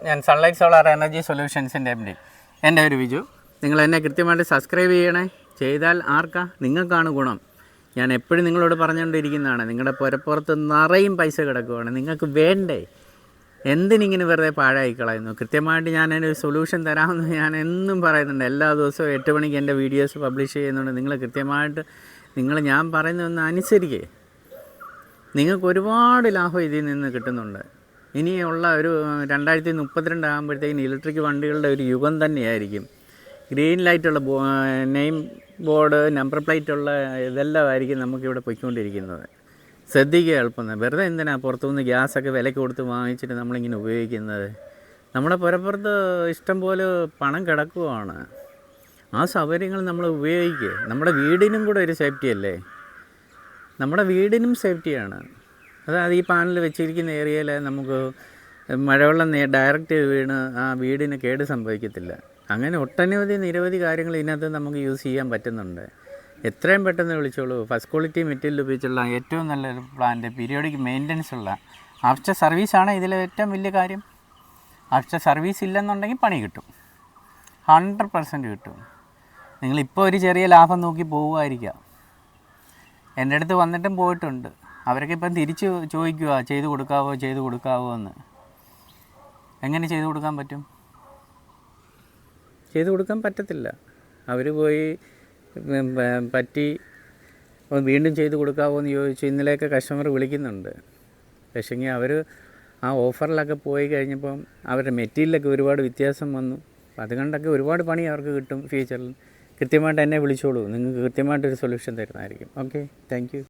ഞാൻ sunlight solar energy സൊല്യൂഷൻസിൻ്റെ MD. എൻ്റെ ഒരു വിജു. നിങ്ങൾ എന്നെ കൃത്യമായിട്ട് സബ്സ്ക്രൈബ് ചെയ്യണേ. ചെയ്താൽ ആർക്കാ? നിങ്ങൾക്കാണ് ഗുണം. ഞാൻ എപ്പോഴും നിങ്ങളോട് പറഞ്ഞുകൊണ്ടിരിക്കുന്നതാണ്, നിങ്ങളുടെ പുരപ്പുറത്ത് നിറയും പൈസ കിടക്കുവാണ്, നിങ്ങൾക്ക് വേണ്ടേ? എന്തിനിങ്ങനെ വെറുതെ പാഴായി കളയുന്നു? കൃത്യമായിട്ട് ഞാൻ അതിനൊരു സൊല്യൂഷൻ തരാമെന്ന് ഞാൻ എന്നും പറയുന്നുണ്ട്. എല്ലാ ദിവസവും 8 മണിക്ക് എൻ്റെ വീഡിയോസ് പബ്ലിഷ് ചെയ്യുന്നുണ്ട്. നിങ്ങൾ കൃത്യമായിട്ട് ഞാൻ പറയുന്നതൊന്ന് അനുസരിക്കേ. നിങ്ങൾക്ക് ഒരുപാട് ലാഭം ഇതിൽ നിന്ന് കിട്ടുന്നുണ്ട്. ഇനിയുള്ള ഒരു 2032 ആകുമ്പോഴത്തേക്കിന് ഇലക്ട്രിക് വണ്ടികളുടെ ഒരു യുഗം തന്നെയായിരിക്കും. ഗ്രീൻ ലൈറ്റുള്ള നെയിം ബോർഡ്, നമ്പർ പ്ലേറ്റുള്ള ഇതെല്ലാം ആയിരിക്കും നമുക്കിവിടെ പൊയ്ക്കൊണ്ടിരിക്കുന്നത്. ശ്രദ്ധിക്കുക എളുപ്പം. വെറുതെ എന്തിനാണ് പുറത്തുനിന്ന് ഗ്യാസൊക്കെ വിലയ്ക്ക് കൊടുത്ത് വാങ്ങിച്ചിട്ട് നമ്മളിങ്ങനെ ഉപയോഗിക്കുന്നത്? നമ്മുടെ പുരപ്പുറത്ത് ഇഷ്ടം പോലെ പണം കിടക്കുകയാണ്. ആ സൗകര്യങ്ങൾ നമ്മൾ ഉപയോഗിക്കുക. നമ്മുടെ വീടിനും കൂടെ ഒരു സേഫ്റ്റി അല്ലേ? നമ്മുടെ വീടിനും സേഫ്റ്റിയാണ്. അതായത് ഈ പാനൽ വെച്ചിരിക്കുന്ന ഏരിയയിൽ നമുക്ക് മഴവെള്ളം ഡയറക്റ്റ് വീണ് ആ വീടിന് കേട് സംഭവിക്കത്തില്ല. അങ്ങനെ ഒട്ടനവധി നിരവധി കാര്യങ്ങൾ ഇതിനകത്ത് നമുക്ക് യൂസ് ചെയ്യാൻ പറ്റുന്നുണ്ട്. എത്രയും പെട്ടെന്ന് വിളിച്ചോളൂ. ഫസ്റ്റ് ക്വാളിറ്റി മെറ്റീരിയൽ ഉപയോഗിച്ചുള്ള ഏറ്റവും നല്ലൊരു പ്ലാന്റ്, പീരിയോഡിക് മെയിൻ്റനൻസ് ഉള്ള ആഫ്റ്റർ സർവീസാണ് ഇതിലെ ഏറ്റവും വലിയ കാര്യം. ആഫ്റ്റർ സർവീസ് ഇല്ലെന്നുണ്ടെങ്കിൽ പണി കിട്ടും, 100% കിട്ടും. നിങ്ങളിപ്പോൾ ഒരു ചെറിയ ലാഭം നോക്കി പോകുമായിരിക്കാം. എൻ്റെ അടുത്ത് വന്നിട്ടും പോയിട്ടുണ്ട്. അവരൊക്കെ ഇപ്പം തിരിച്ച് ചോദിക്കുക, ചെയ്ത് കൊടുക്കാവോ എന്ന്. എങ്ങനെ ചെയ്തു കൊടുക്കാൻ പറ്റും? ചെയ്തു കൊടുക്കാൻ പറ്റത്തില്ല. അവർ പോയി പറ്റി വീണ്ടും ചെയ്ത് കൊടുക്കാമോ എന്ന് ചോദിച്ചു. ഇന്നലെയൊക്കെ കസ്റ്റമർ വിളിക്കുന്നുണ്ട്. പക്ഷേങ്കിൽ അവർ ആ ഓഫറിലൊക്കെ പോയി കഴിഞ്ഞപ്പം അവരുടെ മെറ്റീരിയലൊക്കെ ഒരുപാട് വ്യത്യാസം വന്നു. അതുകൊണ്ടൊക്കെ ഒരുപാട് പണി അവർക്ക് കിട്ടും ഫ്യൂച്ചറിൽ. കൃത്യമായിട്ട് എന്നെ വിളിച്ചോളൂ. നിങ്ങൾക്ക് കൃത്യമായിട്ടൊരു സൊല്യൂഷൻ തരുന്നതായിരിക്കും. Okay, thank you.